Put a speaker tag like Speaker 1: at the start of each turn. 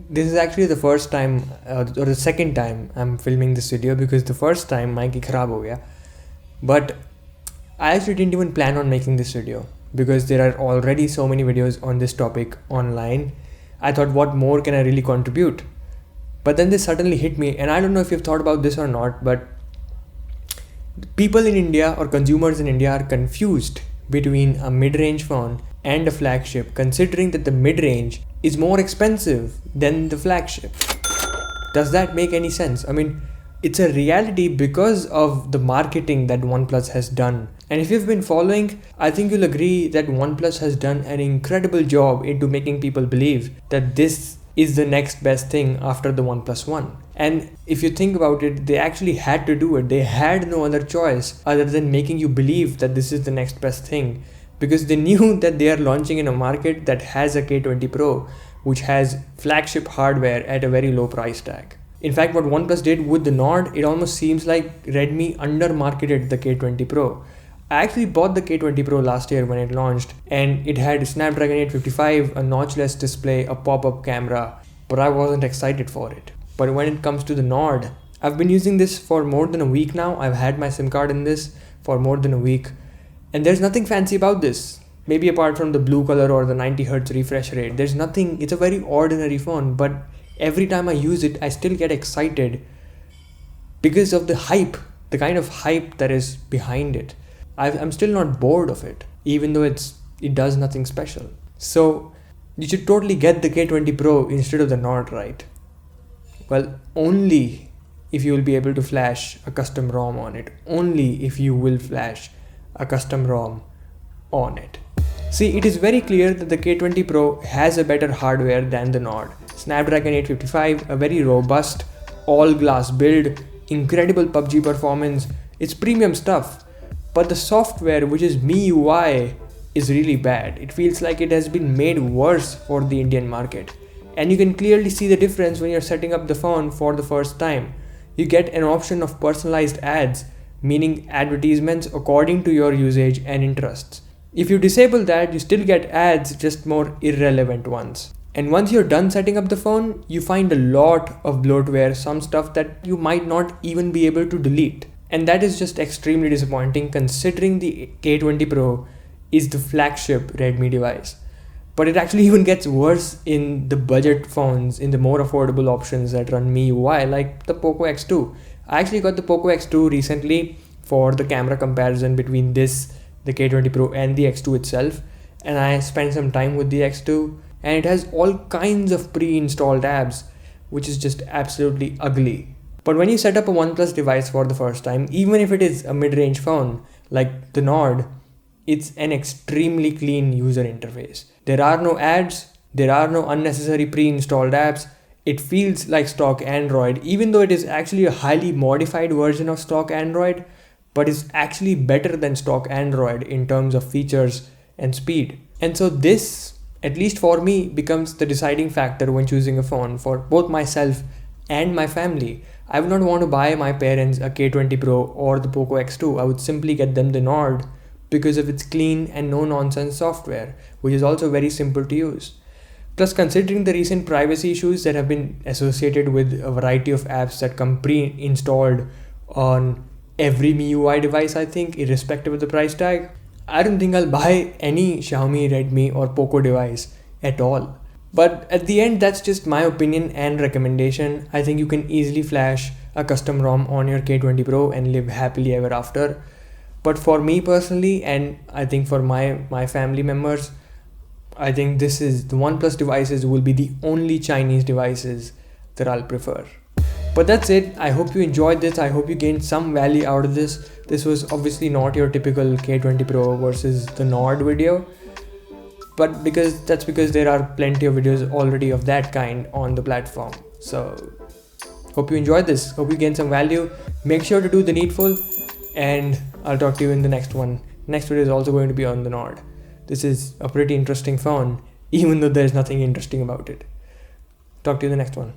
Speaker 1: This is actually the first time or the second time I'm filming this video, because the first time mic kharab ho gaya. But I actually didn't even plan on making this video because there are already so many videos on this topic online. I thought, what more can I really contribute? But then this suddenly hit me, and I don't know if you've thought about this or not, but people in India or consumers in India are confused between a mid-range phone and a flagship, considering that the mid-range is more expensive than the flagship. Does that make any sense? I mean, it's a reality because of the marketing that OnePlus has done. And if you've been following, I think you'll agree that OnePlus has done an incredible job into making people believe that this is the next best thing after the OnePlus One. And if you think about it, they actually had to do it. They had no other choice other than making you believe that this is the next best thing, because they knew that they are launching in a market that has a K20 Pro, which has flagship hardware at a very low price tag. In fact, what OnePlus did with the Nord, it almost seems like Redmi under-marketed the K20 Pro. I actually bought the K20 Pro last year when it launched, and it had Snapdragon 855, a notchless display, a pop-up camera, but I wasn't excited for it. But when it comes to the Nord, I've been using this for more than a week now. I've had my SIM card in this for more than a week, and there's nothing fancy about this. Maybe apart from the blue color or the 90Hz refresh rate, there's nothing. It's a very ordinary phone, but every time I use it, I still get excited because of the hype, the kind of hype that is behind it. I'm still not bored of it, even though it does nothing special. So you should totally get the K20 Pro instead of the Nord, right? Well, only if you will be able to flash a custom ROM on it. Only if you will flash a custom ROM on it. See, it is very clear that the K20 Pro has a better hardware than the Nord. Snapdragon 855, a very robust, all-glass build, incredible PUBG performance. It's premium stuff. But the software, which is MIUI, is really bad. It feels like it has been made worse for the Indian market. And you can clearly see the difference when you're setting up the phone for the first time. You get an option of personalized ads, meaning advertisements according to your usage and interests. If you disable that, you still get ads, just more irrelevant ones. And once you're done setting up the phone, you find a lot of bloatware, some stuff that you might not even be able to delete. And that is just extremely disappointing, considering the K20 Pro is the flagship Redmi device. But it actually even gets worse in the budget phones, in the more affordable options that run MIUI, like the Poco X2. I actually got the Poco X2 recently for the camera comparison between the K20 Pro and the X2 itself. And I spent some time with the X2, and it has all kinds of pre-installed apps, which is just absolutely ugly. But when you set up a OnePlus device for the first time, even if it is a mid-range phone like the Nord, it's an extremely clean user interface. There are no ads, there are no unnecessary pre-installed apps. It feels like stock Android, even though it is actually a highly modified version of stock Android, but it's actually better than stock Android in terms of features and speed. And so this, at least for me, becomes the deciding factor when choosing a phone for both myself and my family. I would not want to buy my parents a K20 Pro or the Poco X2. I would simply get them the Nord because of its clean and no nonsense software, which is also very simple to use. Plus, considering the recent privacy issues that have been associated with a variety of apps that come pre-installed on every MIUI device, I think, irrespective of the price tag, I don't think I'll buy any Xiaomi, Redmi or Poco device at all. But at the end, that's just my opinion and recommendation. I think you can easily flash a custom ROM on your K20 Pro and live happily ever after. But for me personally, and I think for my family members, I think the OnePlus devices will be the only Chinese devices that I'll prefer. But that's it. I hope you enjoyed this. I hope you gained some value out of this. This was obviously not your typical K20 Pro versus the Nord video. But that's because there are plenty of videos already of that kind on the platform. So hope you enjoyed this. Hope you gained some value. Make sure to do the needful, and I'll talk to you in the next one. Next video is also going to be on the Nord. This is a pretty interesting phone, even though there's nothing interesting about it. Talk to you in the next one.